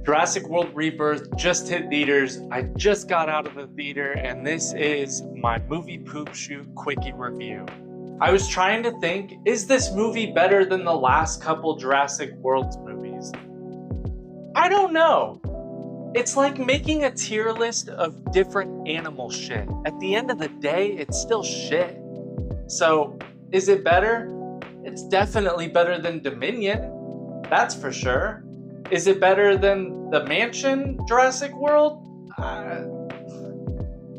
Jurassic World Rebirth just hit theaters. I just got out of the theater, and this is my movie poop shoot quickie review. I was trying to think, is this movie better than the last couple Jurassic World movies? I don't know. It's like making a tier list of different animal shit. At the end of the day, it's still shit. So, is it better? It's definitely better than Dominion. That's for sure. Is it better than the Mansion Jurassic World?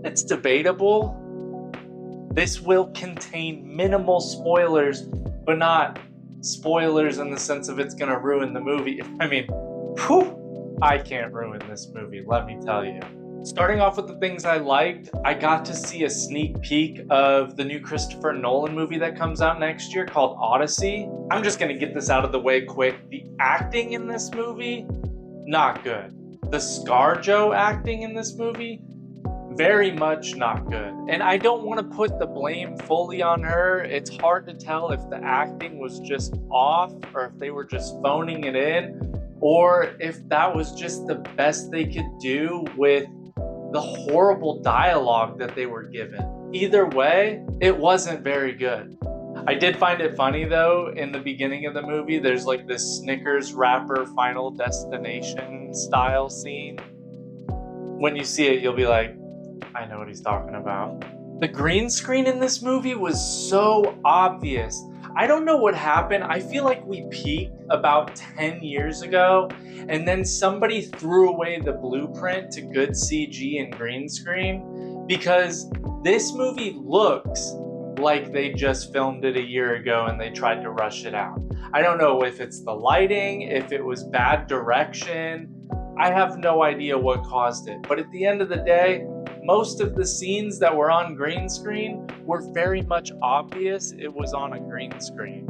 It's debatable. This will contain minimal spoilers, but not spoilers in the sense of it's gonna ruin the movie. I mean, I can't ruin this movie, let me tell you. Starting off with the things I liked, I got to see a sneak peek of the new Christopher Nolan movie that comes out next year called Odyssey. I'm just gonna get this out of the way quick. The acting in this movie, not good. The ScarJo acting in this movie, very much not good. And I don't want to put the blame fully on her. It's hard to tell if the acting was just off or if they were just phoning it in, or if that was just the best they could do with the horrible dialogue that they were given. Either way, it wasn't very good. I did find it funny though, in the beginning of the movie, there's like this Snickers wrapper Final Destination style scene. When you see it, you'll be like, I know what he's talking about. The green screen in this movie was so obvious. I don't know what happened. I feel like we peaked about 10 years ago, and then somebody threw away the blueprint to good CG and green screen, because this movie looks like they just filmed it a year ago and they tried to rush it out. I don't know if it's the lighting, if it was bad direction. I have no idea what caused it. But at the end of the day, most of the scenes that were on green screen were very much obvious it was on a green screen.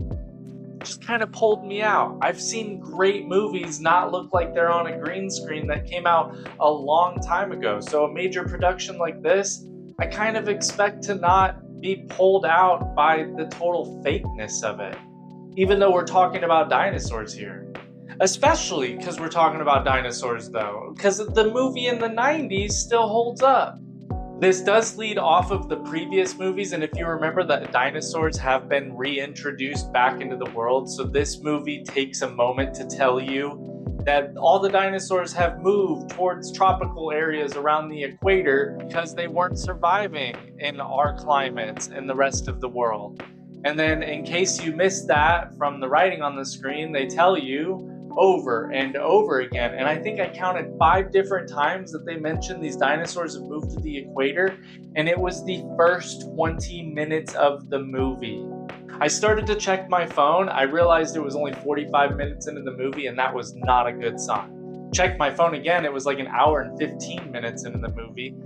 It just kind of pulled me out. I've seen great movies not look like they're on a green screen that came out a long time ago. So a major production like this, I kind of expect to not be pulled out by the total fakeness of it. Even though we're talking about dinosaurs here. Especially because we're talking about dinosaurs though, because the movie in the 90s still holds up. This does lead off of the previous movies, and if you remember, that dinosaurs have been reintroduced back into the world, so this movie takes a moment to tell you that all the dinosaurs have moved towards tropical areas around the equator because they weren't surviving in our climates and the rest of the world. And then in case you missed that from the writing on the screen, they tell you over and over again, and I think I counted 5 different times that they mentioned these dinosaurs have moved to the equator, and it was the first 20 minutes of the movie. I started to check my phone. I realized it was only 45 minutes into the movie, and that was not a good sign. Checked my phone again, it was like an hour and 15 minutes into the movie.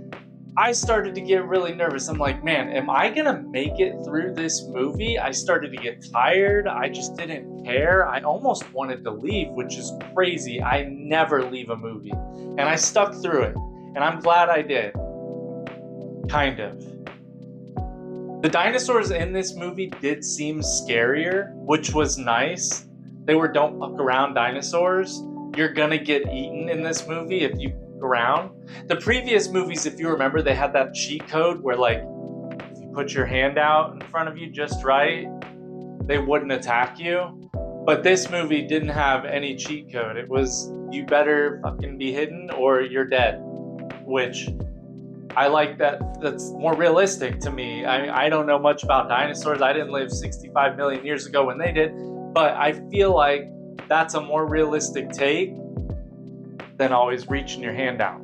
I started to get really nervous. I'm like, man, am I gonna make it through this movie? I started to get tired. I just didn't care. I almost wanted to leave, which is crazy. I never leave a movie. And I stuck through it. And I'm glad I did. Kind of. The dinosaurs in this movie did seem scarier, which was nice. They were don't fuck around dinosaurs. You're gonna get eaten in this movie if you around. The previous movies, if you remember, they had that cheat code where, like, if you put your hand out in front of you just right, they wouldn't attack you. But this movie didn't have any cheat code. It was, you better fucking be hidden or you're dead, which I like. That's more realistic to me. I don't know much about dinosaurs. I didn't live 65 million years ago when they did, but I feel like that's a more realistic take than always reaching your hand out.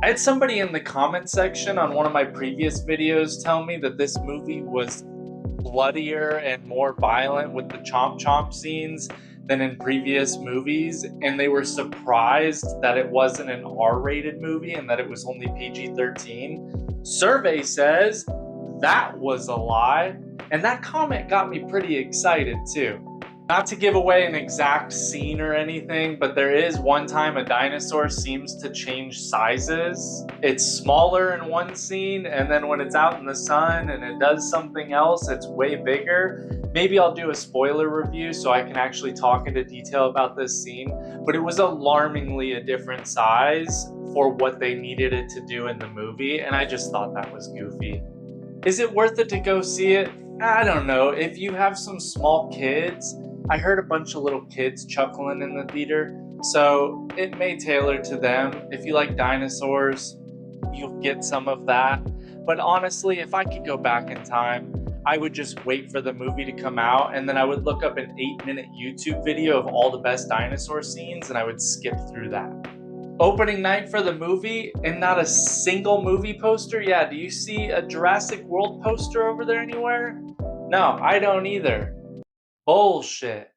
I had somebody in the comment section on one of my previous videos tell me that this movie was bloodier and more violent with the chomp chomp scenes than in previous movies, and they were surprised that it wasn't an R-rated movie and that it was only PG-13. Survey says that was a lie, and that comment got me pretty excited too. Not to give away an exact scene or anything, but there is one time a dinosaur seems to change sizes. It's smaller in one scene, and then when it's out in the sun and it does something else, it's way bigger. Maybe I'll do a spoiler review so I can actually talk into detail about this scene, but it was alarmingly a different size for what they needed it to do in the movie, and I just thought that was goofy. Is it worth it to go see it? I don't know. If you have some small kids, I heard a bunch of little kids chuckling in the theater, so it may tailor to them. If you like dinosaurs, you'll get some of that. But honestly, if I could go back in time, I would just wait for the movie to come out, and then I would look up an 8-minute YouTube video of all the best dinosaur scenes, and I would skip through that. Opening night for the movie and not a single movie poster? Yeah, do you see a Jurassic World poster over there anywhere? No, I don't either. Bullshit.